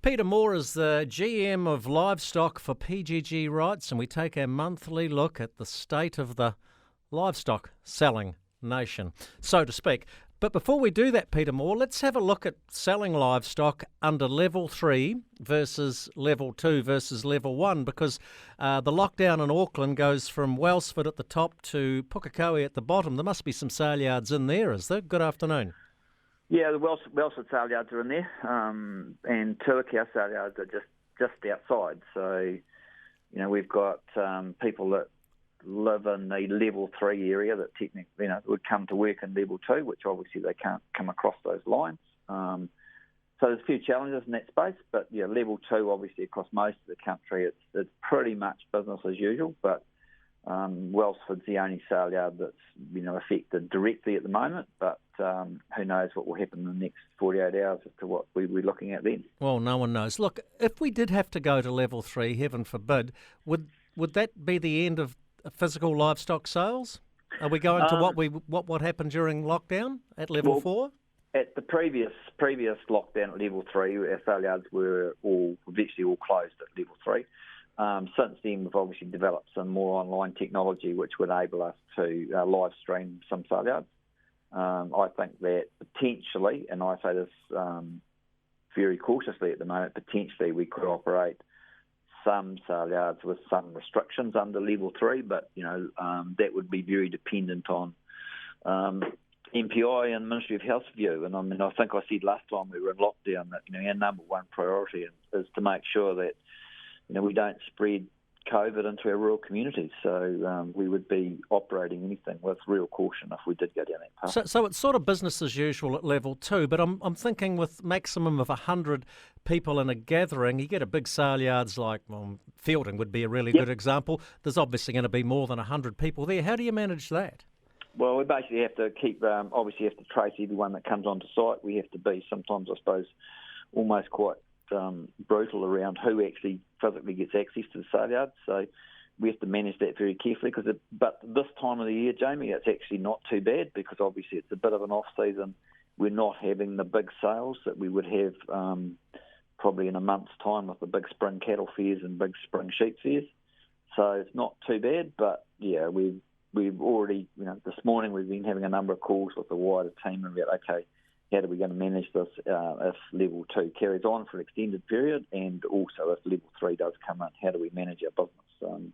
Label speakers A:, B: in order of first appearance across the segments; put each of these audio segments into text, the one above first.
A: Peter Moore is the GM of Livestock for PGG Wrightson, and we take a monthly look at the state of the livestock selling nation, so to speak. But before we do that, Peter Moore, let's have a look at selling livestock under level 3 versus level 2 versus level 1, because the lockdown in Auckland goes from Wellsford at the top to Pukekohe at the bottom. There must be some sale yards in there, is there? Good afternoon.
B: Yeah, the Wellsford sale yards are in there, and Tuakau sale yards are just outside. So, we've got people that live in the level 3 area that technically, would come to work in level 2, which obviously they can't come across those lines. So there's a few challenges in that space, but level 2, obviously across most of the country, it's pretty much business as usual. But Wellsford's the only sale yard that's affected directly at the moment, but who knows what will happen in the next 48 hours as to what we're looking at then.
A: Well, no one knows. Look, if we did have to go to level 3, heaven forbid, would that be the end of physical livestock sales? Are we going to what happened during lockdown at level 4?
B: At the previous lockdown at level 3, our sale yards were virtually all closed at level 3. Since then, we've obviously developed some more online technology which would enable us to live stream some sale yards. I think that potentially, and I say this very cautiously at the moment, potentially we could operate some sale yards with some restrictions under level 3, but that would be very dependent on MPI and Ministry of Health's view. And I think I said last time we were in lockdown that our number one priority is to make sure that we don't spread COVID into our rural communities. So we would be operating anything with real caution if we did go down that path.
A: So it's sort of business as usual at level 2, but I'm thinking with maximum of 100 people in a gathering, you get a big sale yards like Fielding would be a really good example. There's obviously going to be more than 100 people there. How do you manage that?
B: Well, we basically have to keep, obviously have to trace everyone that comes onto site. We have to be sometimes, I suppose, almost quite brutal around who actually physically gets access to the sale yard. So we have to manage that very carefully. But this time of the year, Jamie, it's actually not too bad because obviously it's a bit of an off-season. We're not having the big sales that we would have probably in a month's time with the big spring cattle fairs and big spring sheep fairs. So it's not too bad, but yeah, we've already, this morning we've been having a number of calls with the wider team about, okay, how are we going to manage this if level 2 carries on for an extended period, and also if level 3 does come in, how do we manage our business?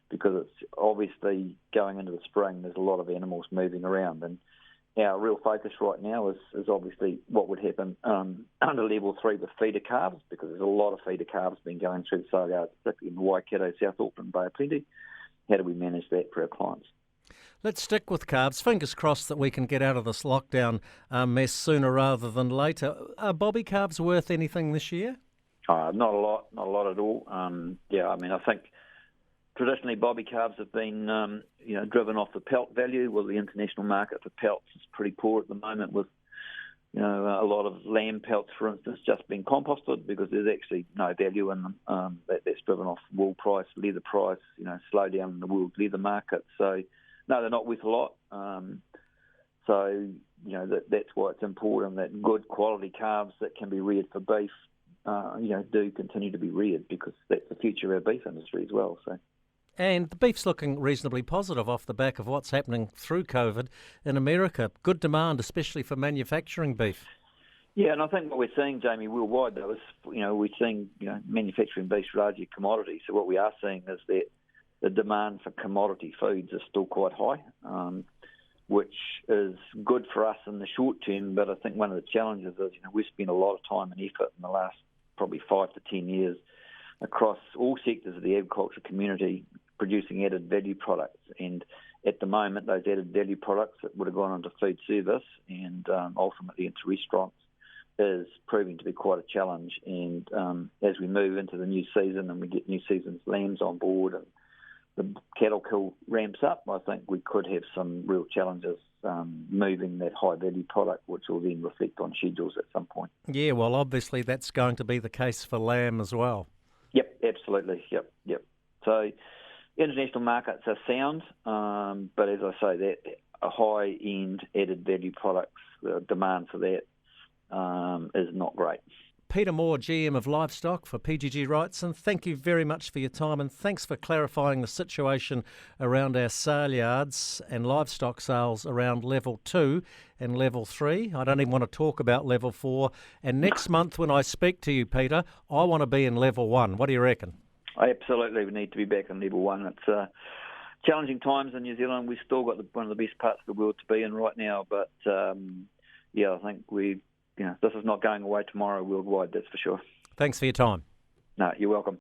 B: Because it's obviously going into the spring, there's a lot of animals moving around, and our real focus right now is obviously what would happen under level 3 with feeder calves, because there's a lot of feeder calves been going through the sale yards, particularly in Waikato, South Auckland, Bay of Plenty. How do we manage that for our clients?
A: Let's stick with calves. Fingers crossed that we can get out of this lockdown mess sooner rather than later. Are bobby calves worth anything this year?
B: Not a lot at all. I think traditionally bobby calves have been, driven off the pelt value. Well, the international market for pelts is pretty poor at the moment with, a lot of lamb pelts, for instance, just being composted because there's actually no value in them. That's driven off wool price, leather price, slow down in the world leather market. So, no, they're not worth a lot. That's why it's important that good quality calves that can be reared for beef, do continue to be reared because that's the future of our beef industry as well. So.
A: And the beef's looking reasonably positive off the back of what's happening through COVID in America. Good demand, especially for manufacturing beef.
B: Yeah, and I think what we're seeing, Jamie, worldwide, though, is, we're seeing, manufacturing beef's largely commodity. So what we are seeing is that the demand for commodity foods is still quite high, which is good for us in the short term. But I think one of the challenges is, we've spent a lot of time and effort in the last probably 5 to 10 years across all sectors of the agriculture community producing added value products. And at the moment, those added value products that would have gone into food service and ultimately into restaurants is proving to be quite a challenge. And as we move into the new season and we get new season's lambs on board and the cattle kill ramps up, I think we could have some real challenges moving that high-value product, which will then reflect on schedules at some point.
A: Yeah, well, obviously that's going to be the case for lamb as well.
B: Yep, absolutely. Yep. So international markets are sound, but as I say, that a high-end added value products, the demand for that is not great.
A: Peter Moore, GM of Livestock for PGG Wrightson, thank you very much for your time, and thanks for clarifying the situation around our sale yards and livestock sales around level 2 and level 3. I don't even want to talk about level 4. And next month when I speak to you, Peter, I want to be in level 1. What do you reckon?
B: Absolutely, we need to be back in level 1. It's challenging times in New Zealand. We've still got one of the best parts of the world to be in right now, but I think this is not going away tomorrow worldwide, that's for sure.
A: Thanks for your time.
B: No, you're welcome.